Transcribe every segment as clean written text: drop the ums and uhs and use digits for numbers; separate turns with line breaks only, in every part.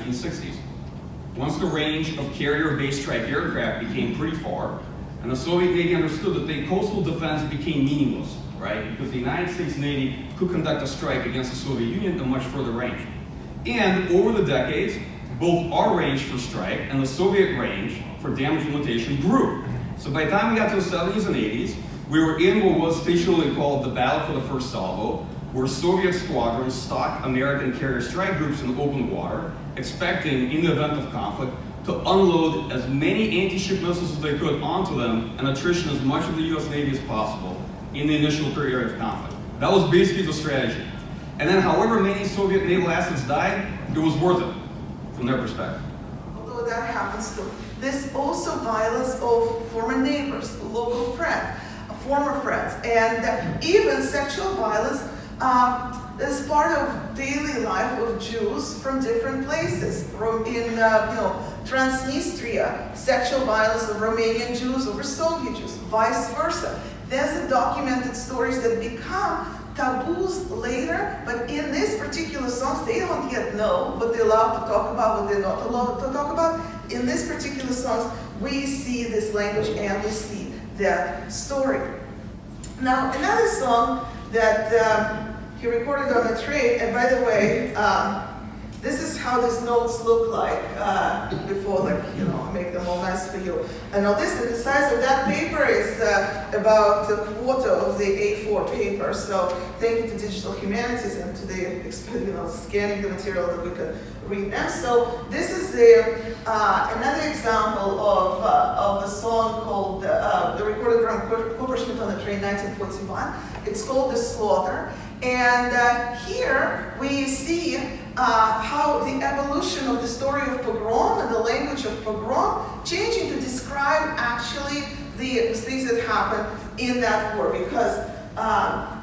1960s. Once the range of carrier-based strike aircraft became pretty far, and the Soviet Navy understood that the coastal defense became meaningless, right? Because the United States Navy could conduct a strike against the Soviet Union at much further range. And over the decades, both our range for strike and the Soviet range for damage limitation grew. So by the time we got to the 70s and 80s, we were in what was officially called the Battle for the First Salvo, where Soviet squadrons stalked American carrier strike groups in open water, expecting, in the event of conflict, to unload as many anti-ship missiles as they could onto them and attrition as much of the US Navy as possible in the initial area of conflict. That was basically the strategy. And then however many Soviet naval assets died, it was worth it, from their perspective.
Although that happens too. There's also violence of former neighbors, local friends, former friends, and even sexual violence is part of daily life of Jews from different places. In Transnistria, sexual violence of Romanian Jews over Soviet Jews, vice versa. There's documented stories that become taboos later, but in these particular songs, they don't yet know what they're allowed to talk about, what they're not allowed to talk about. In these particular songs, we see this language and we see that story. Now, another song that he recorded on a train, and by the way, this is how these notes look like before, I make them all nice for you. And now this, the size of that paper is about a quarter of the A4 paper. So thank you to Digital Humanities and to the scanning the material that we could read them. So this is another example of a song called, recorded from Kupferschmidt on the Train, 1941. It's called The Slaughter. And here we see how the evolution of the story of pogrom and the language of pogrom changing to describe actually the things that happen in that war. Because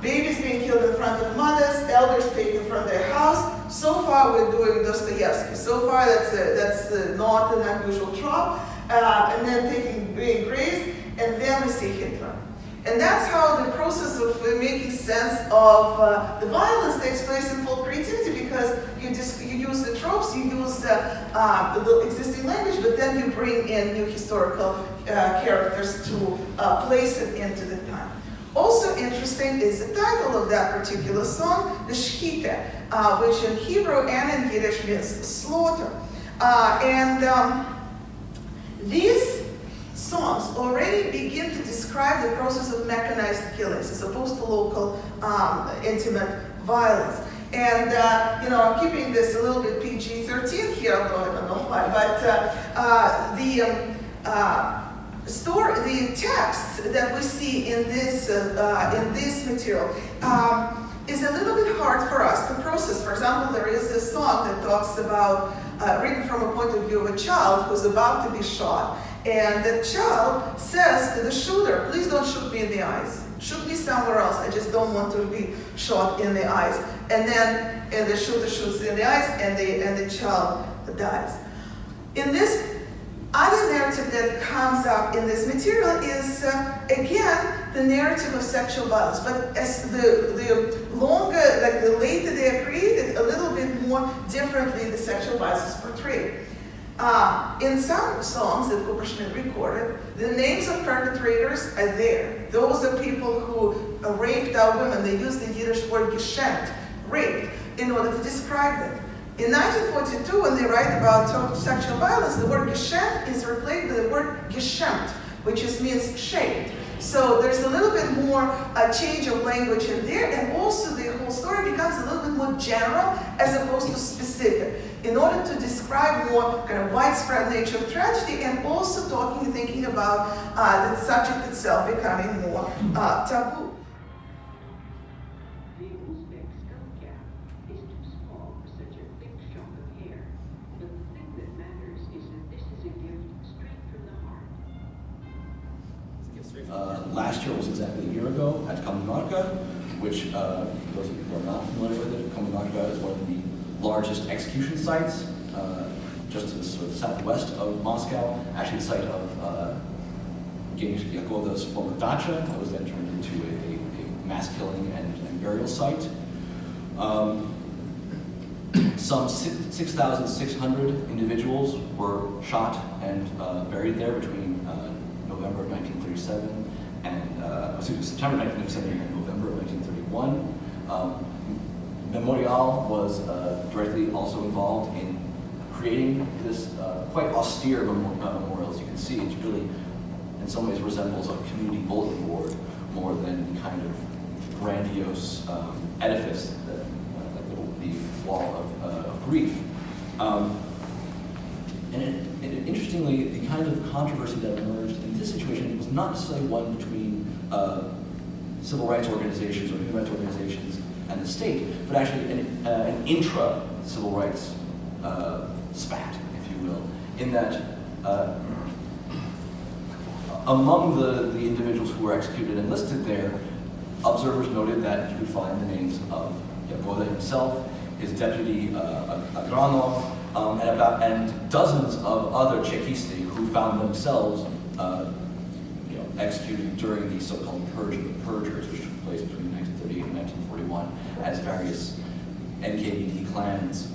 babies being killed in front of mothers, elders taken from their house. So far we're doing Dostoevsky. So far that's not an unusual trope. And then being raised, and then we see Hitler. And that's how the process of making sense of the violence takes place in folk creativity, because you use the tropes, you use the existing language, but then you bring in new historical characters to place it into the time. Also interesting is the title of that particular song, the Shchita, which in Hebrew and in Yiddish means slaughter. These songs already begin to describe the process of mechanized killings as opposed to local intimate violence. And I'm keeping this a little bit PG-13 here, although I don't know why, but the text that we see in this material is a little bit hard for us to process. For example, there is this song that talks about, written from a point of view of a child who's about to be shot. And the child says to the shooter, please don't shoot me in the eyes. Shoot me somewhere else. I just don't want to be shot in the eyes. And the shooter shoots in the eyes, and the child dies. In this other narrative that comes up in this material is, again, the narrative of sexual violence. But as the longer, the later they are created, a little bit more differently the sexual violence is portrayed. In some songs that Kupferschmidt recorded, the names of perpetrators are there. Those are people who raped our women. They use the Yiddish word geschämt, raped, in order to describe them. In 1942, when they write about sexual violence, the word geschämt is replaced with the word geschämt, which means shamed. So there's a little bit more change of language in there, and also the whole story becomes a little bit more general as opposed to specific, in order to describe more kind of widespread nature of tragedy, and also thinking about the subject itself becoming more taboo.
Last year was exactly a year ago at Kommunarka, which, for those of you who are not familiar with it, Kommunarka is one of the largest execution sites, just to the sort of southwest of Moscow, actually the site of Evgeny Yakovlev's former dacha, that was then turned into a mass killing and burial site. Some 6,600 individuals were shot and buried there between November of 1937 and September 1937 and November of 1931. Memorial was directly also involved in creating this quite austere memorial. As you can see, it's really, in some ways, resembles a community bulletin board more than the kind of grandiose edifice that the wall of grief. Interestingly, the kind of controversy that emerged in this situation was not necessarily one between civil rights organizations or human rights organizations and the state, but actually an intra-civil rights spat, if you will, in that among the individuals who were executed and listed there, observers noted that you could find the names of Yagoda himself, his deputy Agranov, and dozens of other Chekisti who found themselves executed during the so-called Purge of the Purgers, which took place between 1938 and 1941, as various NKVD clans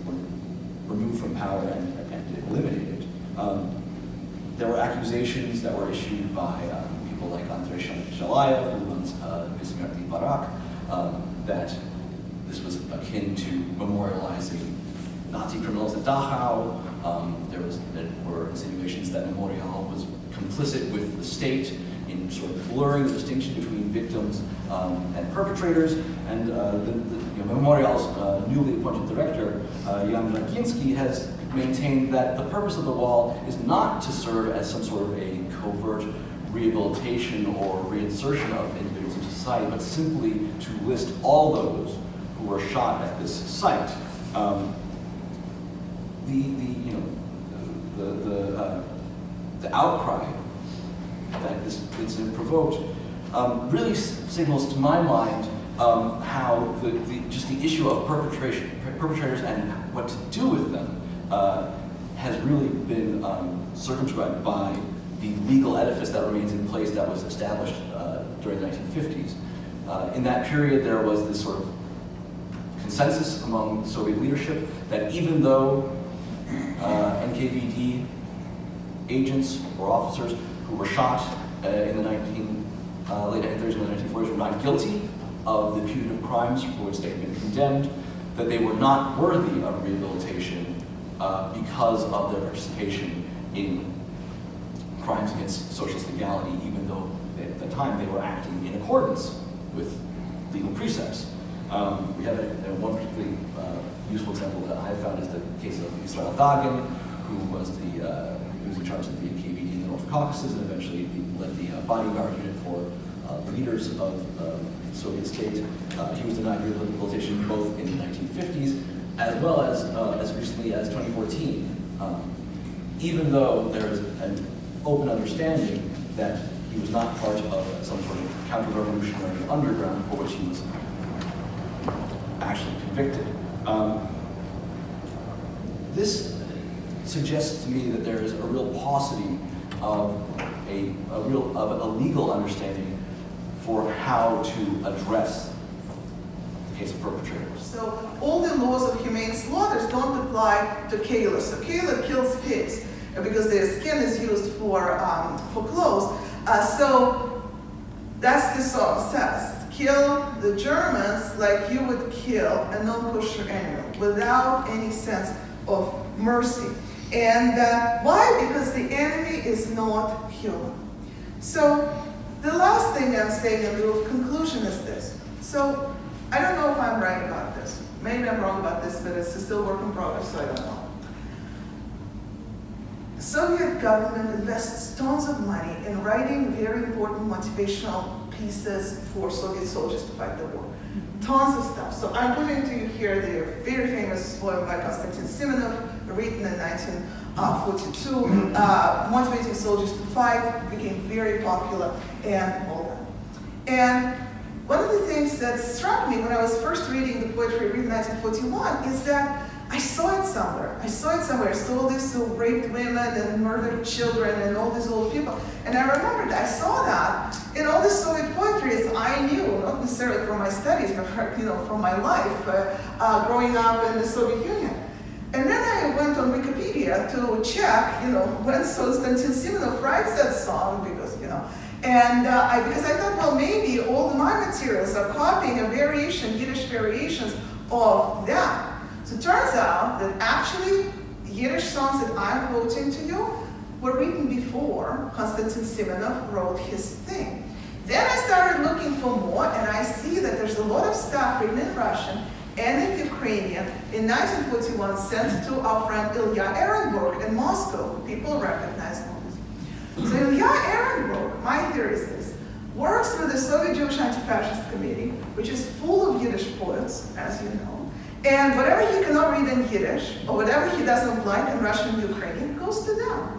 were removed from power and eliminated. There were accusations that were issued by people like Andrei Shalayev, who runs Bismarcky Barak, that this was akin to memorializing Nazi criminals at Dachau. There were insinuations that Memorial was complicit with the state in sort of blurring the distinction between victims and perpetrators. And Memorial's newly appointed director, Jan Draginski, has maintained that the purpose of the wall is not to serve as some sort of a covert rehabilitation or reinsertion of individuals into society, but simply to list all those who were shot at this site. The outcry that this incident provoked really signals, to my mind, how just the issue of perpetrators and what to do with them has really been circumscribed by the legal edifice that remains in place that was established during the 1950s. In that period, there was this sort of consensus among Soviet leadership that even though NKVD agents or officers who were shot in the late 1930s and the 1940s were not guilty of the punitive crimes for which they had been condemned, that they were not worthy of rehabilitation because of their participation in crimes against socialist legality, even though at the time they were acting in accordance with legal precepts. We have one particularly useful example that I found is the case of Israel Dagin, who was in charge of the NKVD in the North Caucasus and eventually led the bodyguard unit for leaders of the Soviet state. He was denied rehabilitation both in the 1950s as well as recently as 2014, even though there is an open understanding that he was not part of some sort of counter-revolutionary underground for which he was actually convicted. This suggests to me that there is a real paucity of a legal understanding for how to address the case of perpetrators.
So all the laws of humane slaughters don't apply to Kayla. So Kayla kills pigs because their skin is used for clothes. So that's the song says. Kill the Germans like you would kill a non-kosher animal without any sense of mercy. And why? Because the enemy is not human. So the last thing I'm saying in lieu of conclusion is this. So I don't know if I'm right about this. Maybe I'm wrong about this, but it's still work in progress, so I don't know. The Soviet government invests tons of money in writing very important motivational pieces for Soviet soldiers to fight the war. Tons of stuff. So I'm putting to you here the very famous poem by Konstantin Simonov, written in 1942, motivating soldiers to fight, became very popular, and all that. And one of the things that struck me when I was first reading the poetry written in 1941 is that I saw it somewhere. I saw these raped women and murdered children and all these old people. And I remembered I saw that in all the Soviet poetry, I knew, not necessarily from my studies, but from my life growing up in the Soviet Union. And then I went on Wikipedia to check, when Konstantin Simonov writes that song, because, and because I thought, well, maybe all my materials are copying a variation, Yiddish variations of that. So it turns out that actually Yiddish songs that I'm quoting to you were written before Konstantin Simonov wrote his thing. Then I started looking for more, and I see that there's a lot of stuff written in Russian and in Ukrainian in 1941 sent to our friend Ilya Ehrenburg in Moscow, who people recognize most. So Ilya Ehrenburg, my theory is this, works with the Soviet Jewish Anti-Fascist Committee, which is full of Yiddish poets, as you know, and whatever he cannot read in Yiddish, or whatever he doesn't like in Russian and Ukrainian, goes to them.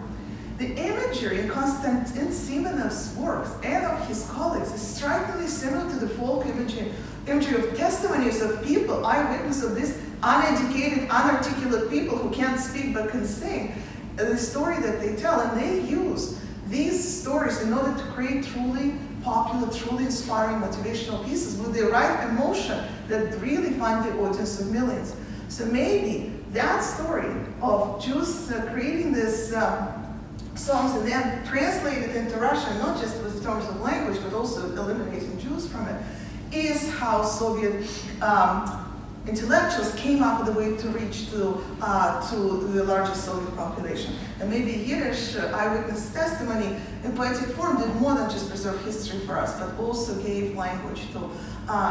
The imagery in Konstantin Simonov's works and of his colleagues is strikingly similar to the folk imagery of testimonies of people, eyewitnesses of this uneducated, unarticulate people who can't speak but can sing, the story that they tell. And they use these stories in order to create truly popular, truly inspiring motivational pieces with the right emotion that really find the audience of millions. So maybe that story of Jews creating this songs and then translated into Russian, not just with terms of language, but also eliminating Jews from it, is how Soviet intellectuals came up with a way to reach to the largest Soviet population. And maybe Yiddish eyewitness testimony in poetic form did more than just preserve history for us, but also gave language to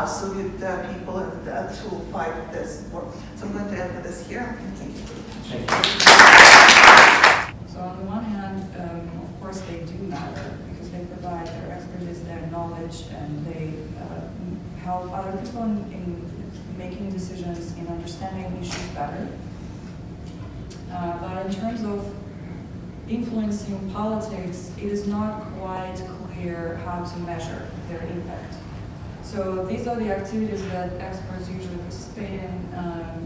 Soviet people and to fight this war. So I'm going to end with this here, and thank you for your attention.
So on the one hand, of course they do matter because they provide their expertise, their knowledge, and they help other people in making decisions, in understanding issues better. But in terms of influencing politics, it is not quite clear how to measure their impact. So these are the activities that experts usually participate in,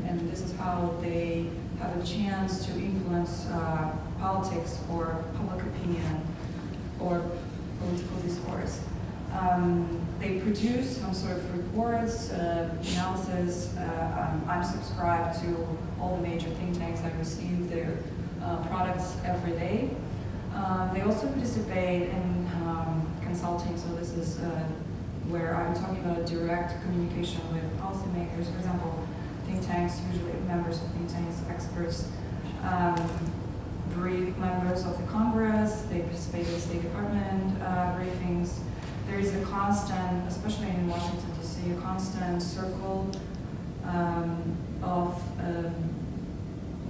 and this is how they have a chance to influence politics or public opinion or political discourse. They produce some sort of reports, analysis. I'm subscribed to all the major think tanks. I receive their products every day. They also participate in consulting, so this is where I'm talking about direct communication with policymakers. For example, think tanks, usually members of think tanks, experts, brief members of the Congress, they participate in State Department briefings. There is a constant, especially in Washington, D.C., a constant circle of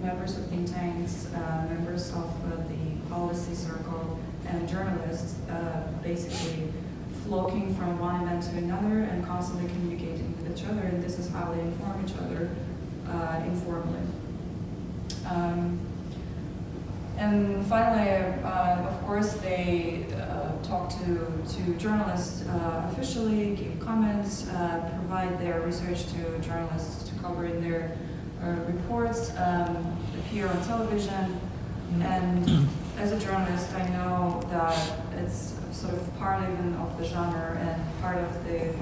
members of think tanks, members of the policy circle, and journalists basically flocking from one event to another and constantly communicating with each other, and this is how they inform each other informally. And finally, of course, they talk to journalists officially, give comments, provide their research to journalists to cover in their reports, appear on television. And as a journalist, I know that it's sort of part even of the genre and part of the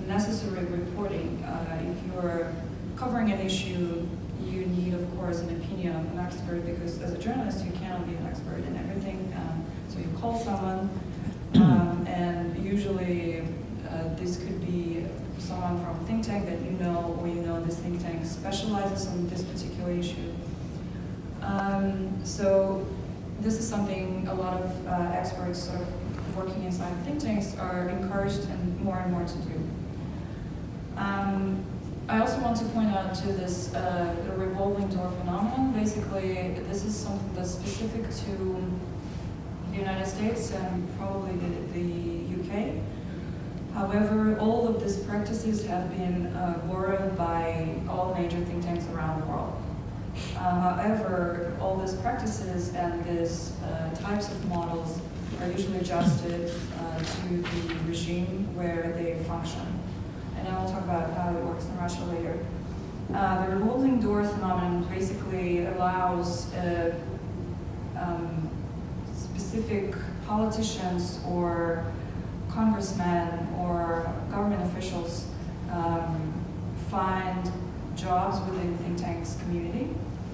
necessary reporting. If you're covering an issue, you need, of course, an opinion of an expert, because as a journalist, you cannot be an expert in everything. So you call someone, and usually this could be someone from a think tank that you know, or you know this think tank specializes on this particular issue. So this is something a lot of experts sort of working inside think tanks are encouraged and more to do. I also want to point out to this the revolving door phenomenon. Basically, this is something that's specific to the United States and probably the UK. However, all of these practices have been borrowed by all major think tanks around the world. However, all these practices and these types of models are usually adjusted to the regime where they function. And I will talk about how it works in Russia later. The revolving door phenomenon basically allows specific politicians or congressmen or government officials find jobs within think tanks community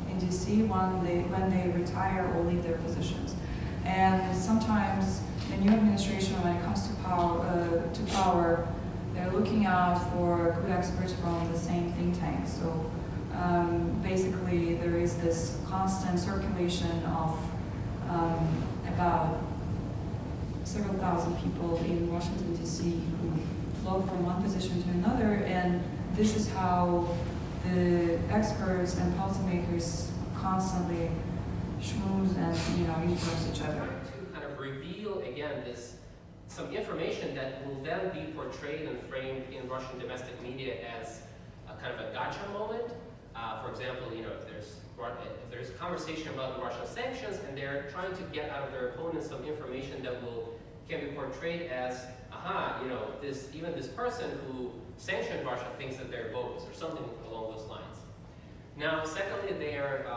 in DC when they retire or leave their positions. And sometimes the new administration, when it comes to power, they're looking out for good experts from the same think tank. So basically, there is this constant circulation of about several thousand people in Washington, D.C. who float from one position to another, and this is how the experts and policymakers constantly schmooze and influence each other.
To kind of reveal again some information that will then be portrayed and framed in Russian domestic media as a kind of a gotcha moment. For example, if there's conversation about the Russian sanctions and they're trying to get out of their opponents some information that can be portrayed as, this person who sanctioned Russia thinks that they're bogus or something along those lines. Now, secondly, their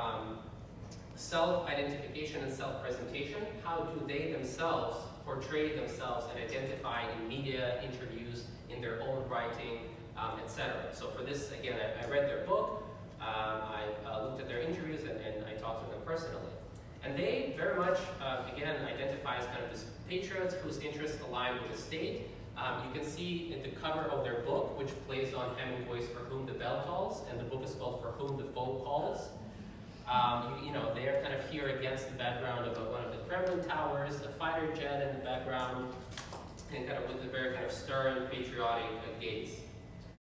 self-identification and self-presentation. How do they themselves portray themselves and identify in media, interviews, in their own writing, etc. So for this, again, I read their book, I looked at their interviews, and I talked to them personally. And they very much, again, identify as kind of this patriots whose interests align with the state. You can see in the cover of their book, which plays on Hemingway's For Whom the Bell Tolls, and the book is called For Whom the Foe Calls. They are kind of here against the background of one of the Kremlin towers, a fighter jet in the background, and kind of with a very kind of stern, patriotic gaze.